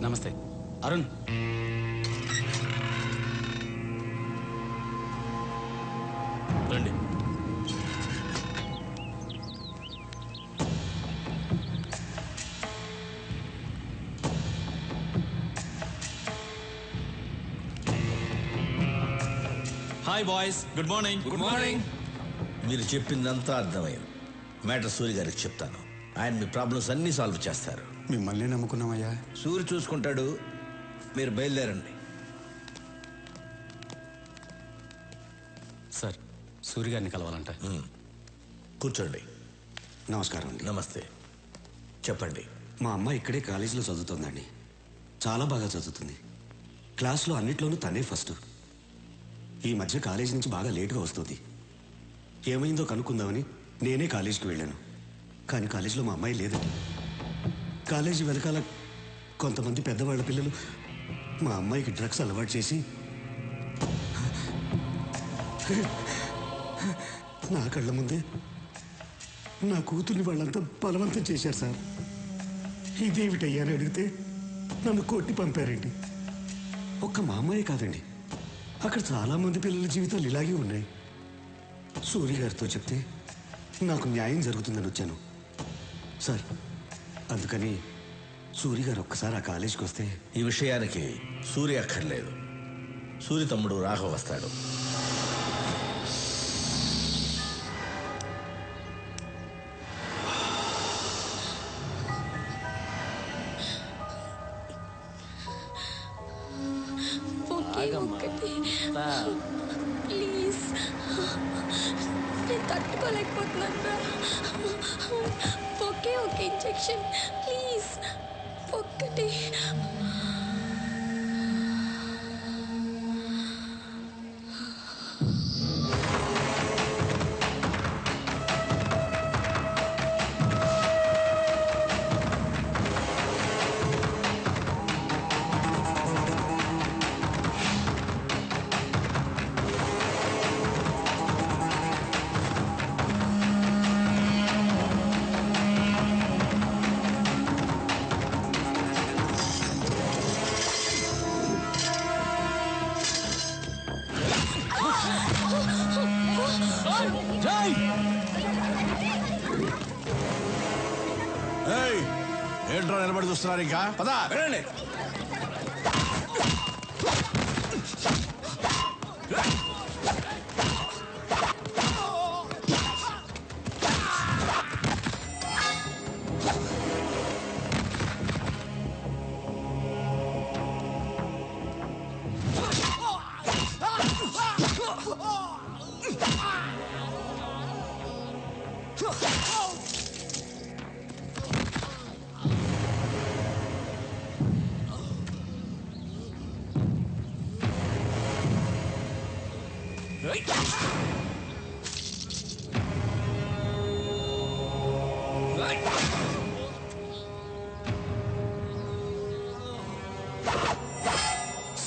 నమస్తే అరుణ్. రండి. Hi boys, good morning. Good morning. మీరు చెప్పిందంతా అర్థమైంది. మ్యాటర్ సూరి గారికి చెప్తాను. ఆయన మీ ప్రాబ్లమ్స్ అన్నీ సాల్వ్ చేస్తారు. మిమ్మల్ని నమ్ముకున్నామయ్యా. సూరి చూసుకుంటాడు. మీరు బయలుదేరండి. సార్, సూరి గారిని కలవాలంట. కూర్చోండి. నమస్కారం అండి. నమస్తే. చెప్పండి. మా అమ్మాయి ఇక్కడే కాలేజీలో చదువుతుందండి. చాలా బాగా చదువుతుంది. క్లాస్లో అన్నిట్లోనూ తనే ఫస్ట్. ఈ మధ్య కాలేజీ నుంచి బాగా లేటుగా వస్తుంది. ఏమైందో కనుక్కుందామని నేనే కాలేజీకి వెళ్ళాను. కానీ కాలేజీలో మా అమ్మాయి లేదు. కాలేజీ వెనకాల కొంతమంది పెద్దవాళ్ళ పిల్లలు మా అమ్మాయికి డ్రగ్స్ అలవాటు చేసి నా కళ్ళ ముందే నా కూతుర్ని వాళ్ళంతా బలవంతం చేశారు సార్. ఇదేమిటయ్యా అని అడిగితే నన్ను కొట్టి పంపారండి. ఒక్క మా అమ్మాయి కాదండి, అక్కడ చాలామంది పిల్లల జీవితాలు ఇలాగే ఉన్నాయి. సూరి గారితో చెప్తే నాకు న్యాయం జరుగుతుందని వచ్చాను సార్. అందుకని సూరి గారు ఒక్కసారి ఆ కాలేజీకి వస్తే. ఈ విషయానికి సూరి అక్కర్లేదు. సూరి తమ్ముడు రాఘవ వస్తాడు. ప్లీజ్, నేను తట్టుకోలేకపోతున్నాను. ఒకే ఒక ఇంజెక్షన్ ప్లీజ్, ఒక్కటి. ఏంట్రా నిలబడి చూస్తున్నారు? ఇంకా పదా వెళ్ళండి.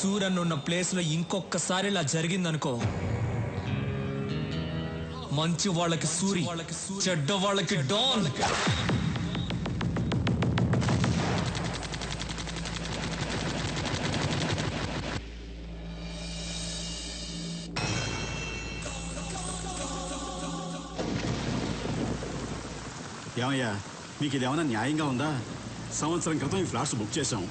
సూరన్ ఉన్న ప్లేస్ లో ఇంకొకసారి ఇలా జరిగిందనుకో, మంచి వాళ్ళకి సూరి, చెడ్డ వాళ్ళకి డాన్. ఏమయ్యా, మీకు ఇదేమన్నా న్యాయంగా ఉందా? సంవత్సరం క్రితం ఈ ఫ్లాట్స్ బుక్ చేశాం,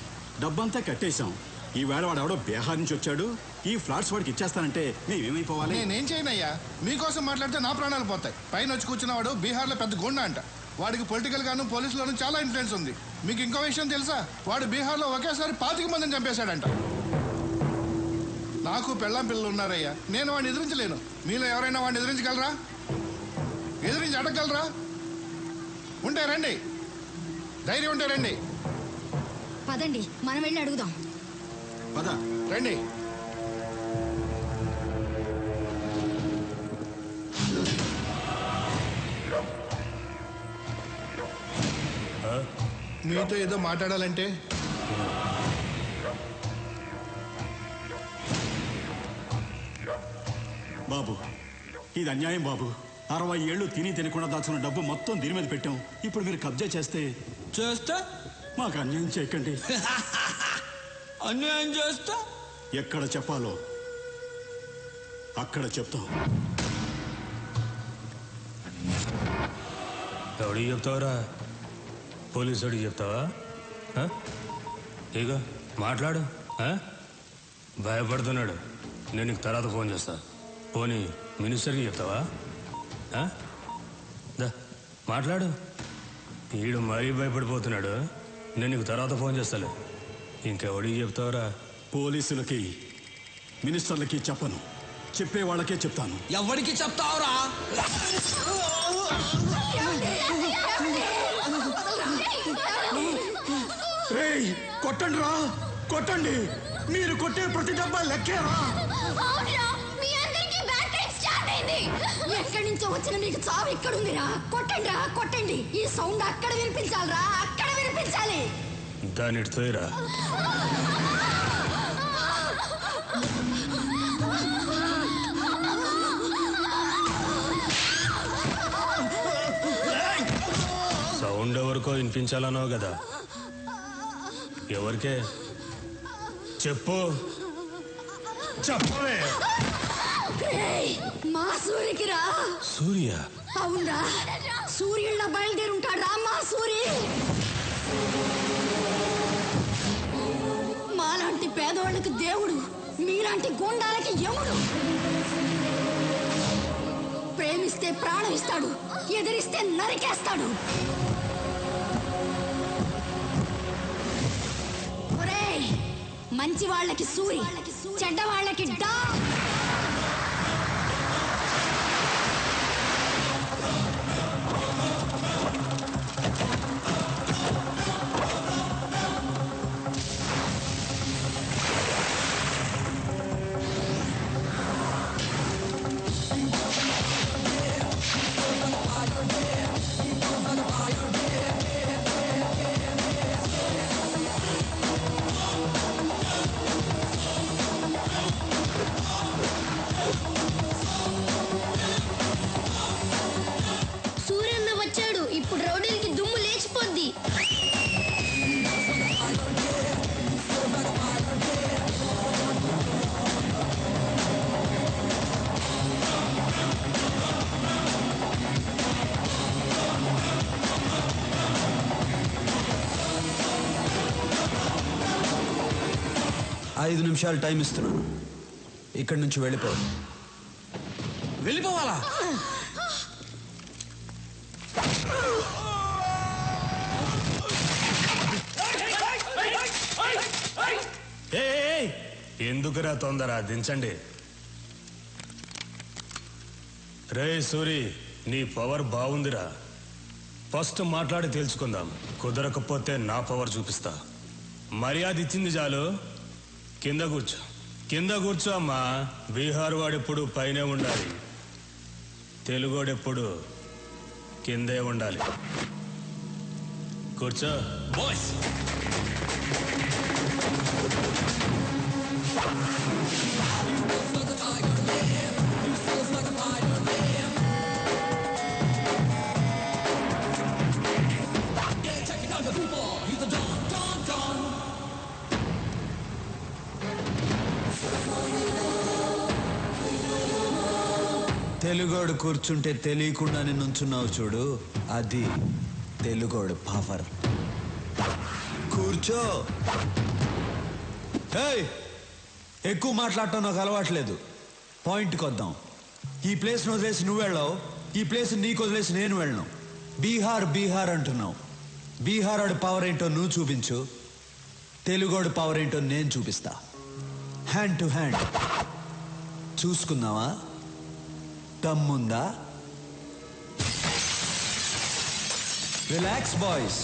డబ్బంతా కట్టేశాం. ఈ వేళ వాడు ఎవడో బీహార్ నుంచి వచ్చాడు, ఈ ఫ్లాట్స్ వాడికి ఇచ్చేస్తానంటే మేమేమైపోవాలి? నేనేం చేయనయ్యా, మీకోసం మాట్లాడితే నా ప్రాణాలు పోతాయి. పైన వచ్చి కూర్చున్నవాడు బీహార్లో పెద్ద గుండా అంట. వాడికి పొలిటికల్ గాను పోలీసులోనూ చాలా ఇన్ఫ్లుయెన్స్ ఉంది. మీకు ఇంకో విషయం తెలుసా? వాడు బీహార్లో ఒకేసారి 25 మందిని చంపేశాడంట. నాకు పెళ్ళాం పిల్లలు ఉన్నారయ్యా, నేను వాడిని ఎదిరించలేను. మీలో ఎవరైనా వాడిని ఎదిరించగలరా? ఎదిరించి అడగగలరా? ఉంటే రండి, ధైర్యం ఉంటే రండి. పదండి, మనం వెళ్ళి అడుగుదాం. పద రండి. మీతో ఏదో మాట్లాడాలంటే. బాబు, ఇది అన్యాయం బాబు. 60 ఏళ్ళు తినకుండా దాచుకున్న డబ్బు మొత్తం దీని మీద పెట్టాం. ఇప్పుడు మీరు కబ్జా చేస్తే చేస్తే మాకు అన్యాయం చేయకండి. అన్యాయం చేస్తా ఎక్కడ చెప్పాలో అక్కడ చెప్తాం. ఎవడికి చెప్తావురా? పోలీసు వాడికి చెప్తావా? ఇక మాట్లాడు. భయపడుతున్నాడు. నేను నీకు తర్వాత ఫోన్ చేస్తా. పోనీ మినిస్టర్కి చెప్తావా? మాట్లాడు. ఈడు మరీ భయపడిపోతున్నాడు. నేను నీకు తర్వాత ఫోన్ చేస్తాలే. ఇంకెవడికి చెప్తావురా? పోలీసులకి మినిస్టర్లకి చెప్పను, చెప్పే వాళ్ళకే చెప్తాను. ఎవరికి చెప్తావురా? కొట్టండి రా, కొట్టండి. మీరు కొట్టే ప్రతి డబ్బా లెక్కేరా. ఎక్కడి నుంచో వచ్చిన మీకు చావు ఎక్కడుందిరా? కొట్టండి రా, కొట్టండి. ఈ సౌండ్ అక్కడ వినిపించాలిరా, అక్కడ వినిపించాలి. దాని తోయరా. సౌండ్ ఎవరికో వినిపించాలన్నావు కదా, ఎవరికే? చెప్పు, చెప్పవే. మా సూర్యకి రా. సూర్య? అవునరా, సూర్యుళ్ళ బయలుదేరుంటాడు రా మా సూరి. మాలాంటి పేదవాళ్ళకి దేవుడు, మీలాంటి గోండాలకి యముడు. ప్రేమిస్తే ప్రాణం ఇస్తాడు, ఎదిరిస్తే నరికేస్తాడు. మంచి వాళ్ళకి సూరి, చెడ్డ వాళ్ళకి డా. 5 నిమిషాలు టైం ఇస్తున్నాను. ఇక్కడి నుంచి వెళ్ళిపో. వెళ్ళిపోవాలా? ఎందుకురా తొందర? దించండి. రే సూరి, నీ పవర్ బాగుందిరా. ఫస్ట్ మాట్లాడి తెలుసుకుందాం. కుదరకపోతే నా పవర్ చూపిస్తా. మర్యాద ఇచ్చింది చాలు. కింద కూర్చో, కింద కూర్చో అమ్మా. బీహార్ వాడెప్పుడు పైనే ఉండాలి, తెలుగోడెప్పుడు కిందే ఉండాలి. కూర్చో. బాయ్స్, తెలుగోడు కూర్చుంటే తెలియకుండానే నుంచున్నావు చూడు, అది తెలుగోడు పవర్. కూర్చో. ఎక్కువ మాట్లాడటం నాకు అలవాట్లేదు. పాయింట్కి వద్దాం. ఈ ప్లేస్ను వదిలేసి నువ్వు వెళ్ళావు, ఈ ప్లేస్ నీకు వదిలేసి నేను వెళ్ళను. బీహార్ బీహార్ అంటున్నావు. బీహార్ వాడి పవర్ ఏంటో నువ్వు చూపించు, తెలుగోడు పవర్ ఏంటో నేను చూపిస్తా. హ్యాండ్ టు హ్యాండ్ చూసుకుందామా? దమ్ముందా? Relax boys.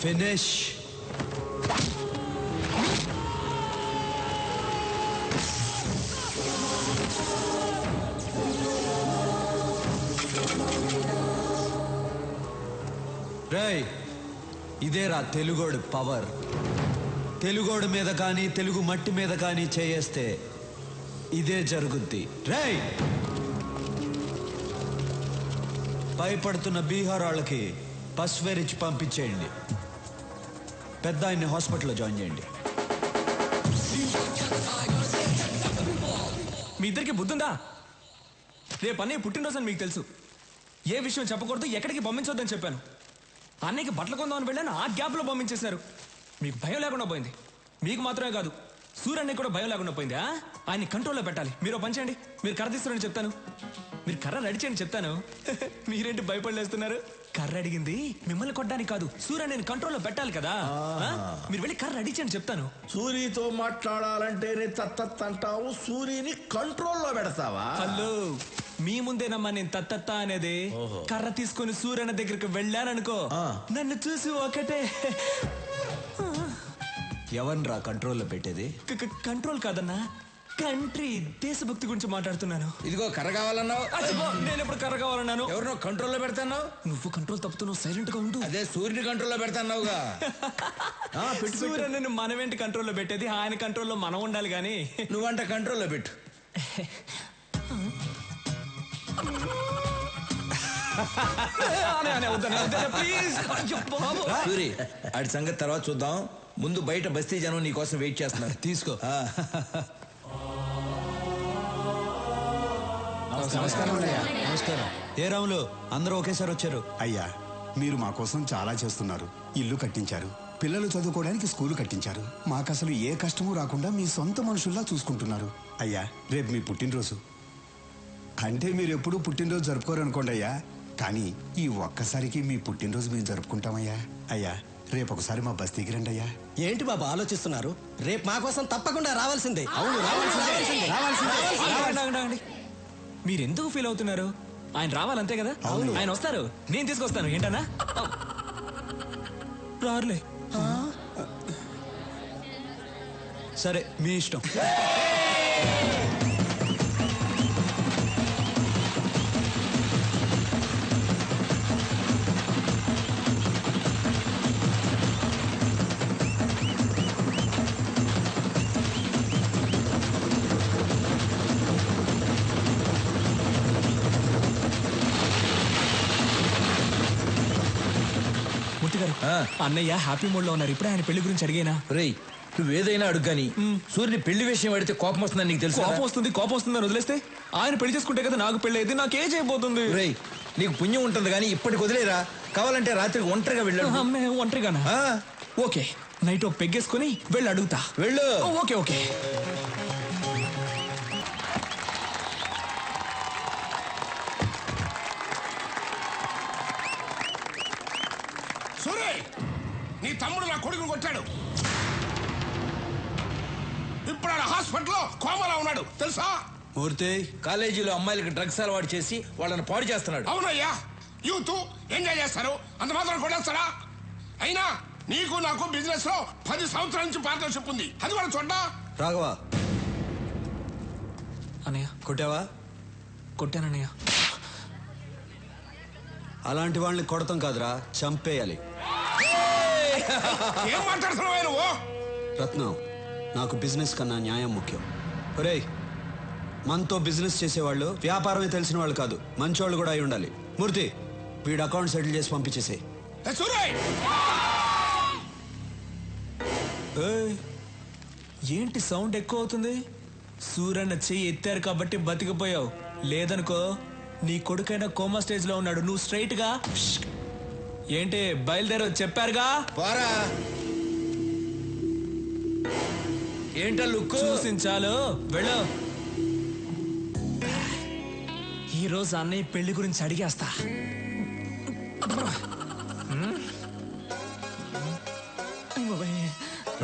ఫినిష్. రేయ్, ఇదేరా తెలుగోడు పవర్. తెలుగోడు మీద కానీ తెలుగు మట్టి మీద కానీ చేయేస్తే ఇదే జరుగుద్ది. రేయ్, భయపడుతున్న బీహార్ వాళ్ళకి పసువేరిచ్చి పంపించేయండి. పెద్ద ఆయన్ని హాస్పిటల్లో జాయిన్ చేయండి. మీ ఇద్దరికి బుద్ధుందా? రేపు అన్నయ్య పుట్టినరోజు అని మీకు తెలుసు. ఏ విషయం చెప్పకూడదు, ఎక్కడికి పంపించొద్దని చెప్పాను. అన్నయ్యకి బట్టలు కొందామని వెళ్ళాను, ఆ గ్యాప్లో పంపించేశారు. మీకు భయం లేకుండా పోయింది. మీకు మాత్రమే కాదు, సూర్యన్నయ్య కూడా భయం లేకుండా పోయింది. ఆయన్ని కంట్రోల్లో పెట్టాలి. మీరు పని చేయండి, మీరు కర్ర తీస్తారని చెప్తాను. మీరు కర్ర రెడీ చేయండి చెప్తాను. మీరేంటి భయపడలేస్తున్నారు? కర్ర అడిగింది మిమ్మల్ని కొట్టడానికి కాదు, సూర్యన్నయ్యని కంట్రోల్లో పెట్టాలి కదా. మీరు వెళ్ళి కర్ర రెడీ చేయండి చెప్తాను. సూరితో మాట్లాడాలంటేనే తత్తత్ అంటావు, సూరిని కంట్రోల్లో పెడతావా? హలో, మీ ముందేనమ్మా నేను తత్తత్త అనేది. కర్ర తీసుకొని సూర్యన్న దగ్గరికి వెళ్ళాననుకో, నన్ను చూసి ఒకటే. ఎవరిరా కంట్రోల్లో పెట్టేది? కంట్రోల్ కాదన్నా, కంట్రీ, దేశభక్తి గురించి మాట్లాడుతున్నాను. ఇదిగో కర్ర కావాలన్నావు, నేను ఎప్పుడు కర్ర కావాలన్నాను? ఎవరినో కంట్రోల్లో పెడతాన్నావు. నువ్వు కంట్రోల్ తప్పుతున్నావు, సైలెంట్ గా ఉండు. అదే సూర్యుని కంట్రోల్లో పెడతాన్నావుగా. సూర్యన్నని మనమేంటి కంట్రోల్లో పెట్టేది? ఆయన కంట్రోల్లో మనం ఉండాలి గాని. నువ్వంట కంట్రోల్లో పెట్టు. సూరి, ఆడి సంగతి తర్వాత చూద్దాం. ముందు బయట బస్తీ జనం నీ కోసం వెయిట్ చేస్తున్నారు. తీసుకో. నమస్కారం. ఏ రాములు, అందరూ ఒకేసారి వచ్చారు? అయ్యా, మీరు మా కోసం చాలా చేస్తున్నారు. ఇల్లు కట్టించారు, పిల్లలు చదువుకోవడానికి స్కూలు కట్టించారు. మాకు అసలు ఏ కష్టమూ రాకుండా మీ సొంత మనుషుల్లా చూసుకుంటున్నారు. అయ్యా, రేపు మీ పుట్టినరోజు. అంటే మీరు ఎప్పుడూ పుట్టినరోజు జరుపుకోరు అనుకోండి అయ్యా, కానీ ఈ ఒక్కసారికి మీ పుట్టినరోజు మేము జరుపుకుంటామయ్యా. అయ్యా, రేపు ఒకసారి మా బస్తీకి రండి అయ్యా. ఏంటి బాబా ఆలోచిస్తున్నారు? రేపు మా కోసం తప్పకుండా రావాల్సిందే. అవును, మీరు ఎందుకు ఫీల్ అవుతున్నారు? ఆయన రావాలంతే కదా. ఆయన వస్తారు, నేను తీసుకొస్తాను. ఏంటన్నా రారులే. సరే, మీ ఇష్టం. అన్నయ్య హ్యాపీ మూడ్ లో ఉన్నారు. ఇప్పుడే ఆయన పెళ్లి గురించి అడిగేనా? రేయ్, నువ్వేదైనా అడుగు కానీ సూర్యుని పెళ్లి విషయం అడిగితే కోపం వస్తుందని నీకు తెలుసు. కోపం వస్తుందని వదిలేస్తే ఆయన పెళ్లి చేసుకుంటే కదా నాకు పెళ్లి అయితే నాకేం చేయబోతుంది? రేయ్, నీకు పుణ్యం ఉంటుంది కానీ ఇప్పటికి వదిలేరా. కావాలంటే రాత్రికి ఒంటరిగా వెళ్ళాడు. ఒంటరిగానా? ఓకే, నైట్ ఒక పెగ్గేసుకుని వెళ్ళి అడుగుతా. వెళ్ళు. Okay okay. నీ తమ్ముడు నా కొడుకుని కొట్టాడు. ఇప్పుడు హాస్పిటల్లో కోమలా ఉన్నాడు తెలుసా? మూర్తి, కాలేజీలో అమ్మాయిలకి డ్రగ్స్ అలవాటు చేసి వాళ్ళని పాడు చేస్తున్నాడు. అవునయ్యా, యూత్ ఎంజాయ్ చేస్తారు, అంత మాత్రం కొట్టేస్తారా? అయినా నీకు నాకు బిజినెస్ లో 10 సంవత్సరాల నుంచి పార్ట్నర్షిప్ ఉంది, అది కూడా చూడ్డా. రాఘవా, అన్నయ్య కొట్టావా? కొట్టానన్నయ్య. అలాంటి వాళ్ళని కొడతాం కాదురా, చంపేయాలి. ఏం మాట్లాడుతున్నావు నువ్వు? రత్నం, నాకు బిజినెస్ కన్నా న్యాయం ముఖ్యం. ఒరేయ్, మనతో బిజినెస్ చేసేవాళ్ళు వ్యాపారమే తెలిసిన వాళ్ళు కాదు, మంచోళ్ళు కూడా అయి ఉండాలి. మూర్తి, వీడు అకౌంట్ సెటిల్ చేసి పంపించేసేయ్. ఏంటి సౌండ్ ఎక్కువ అవుతుంది? సూరన్న చెయ్యి ఎత్తారు కాబట్టి బతికిపోయావు, లేదనుకో నీ కొడుకైనా కోమా స్టేజ్ లో ఉన్నాడు. నువ్వు స్ట్రైట్ గా ఏంటి బయలుదేరో చెప్పారుగా. పోరా. ఏంటా లుక్? చూసించాలు, వెళ్ళు. ఈరోజు అన్నయ్య పెళ్లి గురించి అడిగేస్తా.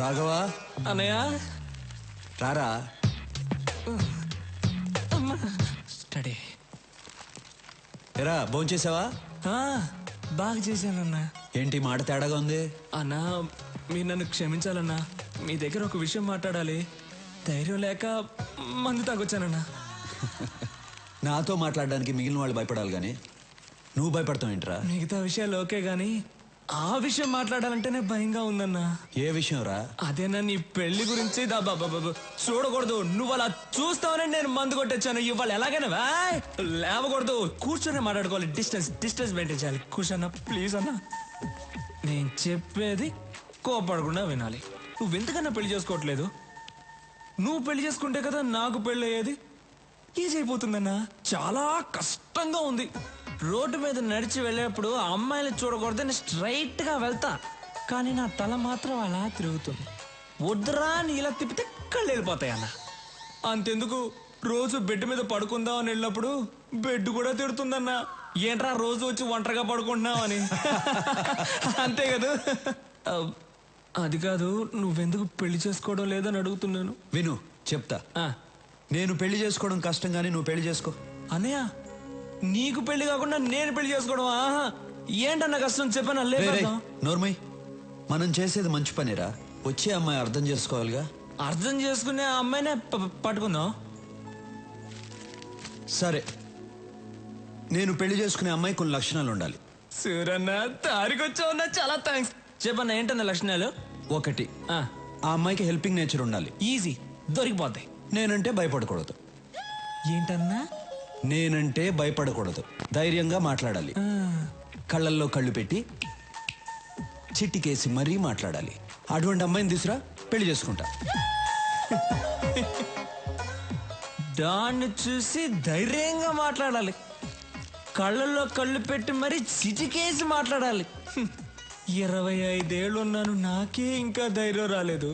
రాఘవా, అన్నయ్య రారా. స్టడీ. ఎరా, భోంచేసావా? బాగా చేశానన్నా. ఏంటి మాట తేడాగా ఉంది? అన్నా మీరు నన్ను క్షమించాలన్నా, మీ దగ్గర ఒక విషయం మాట్లాడాలి. ధైర్యం లేక మందు తాగొచ్చానన్నా. నాతో మాట్లాడడానికి మిగిలిన వాళ్ళు భయపడాలి కానీ నువ్వు భయపడతావు ఏంట్రా? మిగతా విషయాలు ఓకే గానీ ఆ విషయం మాట్లాడాలంటేనే భయంగా ఉందన్నా. ఏ విషయం రా? అదేనా నీ పెళ్లి గురించి. చూడకూడదు, నువ్వు అలా చూస్తావని నేను మందు కొట్టొచ్చాను. ఇవాళ ఎలాగైనా లేవకూడదు, కూర్చొని మాట్లాడుకోవాలి. డిస్టెన్స్ మెయింటైన్ చేయాలి. కూర్చోన్నా ప్లీజ్ అన్నా. నేను చెప్పేది కోపడకుండా వినాలి. నువ్వెందుకన్నా పెళ్లి చేసుకోవట్లేదు? నువ్వు పెళ్లి చేసుకుంటే కదా నాకు పెళ్లి అయ్యేది. ఈజీ అయిపోతుందన్నా. చాలా కష్టంగా ఉంది. రోడ్డు మీద నడిచి వెళ్ళేప్పుడు అమ్మాయిని చూడకూడదని స్ట్రైట్ గా వెళ్తా, కానీ నా తల మాత్రం అలా తిరుగుతుంది. వద్దురా అని ఇలా తిప్పితే కళ్ళు వెళ్ళిపోతాయి అన్న. అంతెందుకు, రోజు బెడ్ మీద పడుకుందాం అని వెళ్ళినప్పుడు బెడ్ కూడా తిడుతుందన్నా. ఏంట్రా రోజు వచ్చి ఒంటరిగా పడుకుంటున్నావు అని. అంతే కదా. అది కాదు, నువ్వెందుకు పెళ్లి చేసుకోవడం లేదని అడుగుతున్నాను. విను చెప్తా. నేను పెళ్లి చేసుకోవడం కష్టం కానీ నువ్వు పెళ్లి చేసుకో. అన్నయ్య, నీకు పెళ్లి కాకుండా నేను పెళ్లి చేసుకోవడం ఏంటన్న కష్టం చెప్పాను. నోర్మయ్, మనం చేసేది మంచి పనిరా. వచ్చే అమ్మాయి అర్థం చేసుకోవాలిగా. అర్థం చేసుకునే అమ్మాయినే పట్టుకుందాం. సరే, నేను పెళ్లి చేసుకునే అమ్మాయి కొన్ని లక్షణాలు ఉండాలి. సూరన్న తారికొచ్చావన్నా, చాలా థ్యాంక్స్. చెప్పన్న ఏంటన్న లక్షణాలు? 1, ఆ అమ్మాయికి హెల్పింగ్ నేచర్ ఉండాలి. ఈజీ, దొరికిపోతాయి. నేనంటే భయపడకూడదు. ఏంటన్నా? నేనంటే భయపడకూడదు, ధైర్యంగా మాట్లాడాలి. కళ్ళల్లో కళ్ళు పెట్టి చిట్టికేసి మరీ మాట్లాడాలి. అటువంటి అమ్మాయిని తీసురా, పెళ్లి చేసుకుంటా. దాన్ని చూసి ధైర్యంగా మాట్లాడాలి. కళ్ళల్లో కళ్ళు పెట్టి మరీ చిటికేసి మాట్లాడాలి. 25 ఏళ్ళు ఉన్నాను, నాకే ఇంకా ధైర్యం రాలేదు.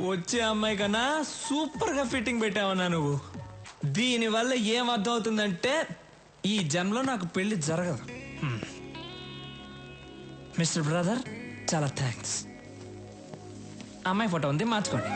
వచ్చే అమ్మాయి కన్నా సూపర్ గా ఫిట్టింగ్ పెట్టావన్నా నువ్వు. దీనివల్ల ఏం అర్థం అవుతుందంటే ఈ జన్మలో నాకు పెళ్లి జరగదు. మిస్టర్ బ్రదర్, చాలా థ్యాంక్స్. అమ్మాయి ఫోటో ఉంది, మార్చుకోండి.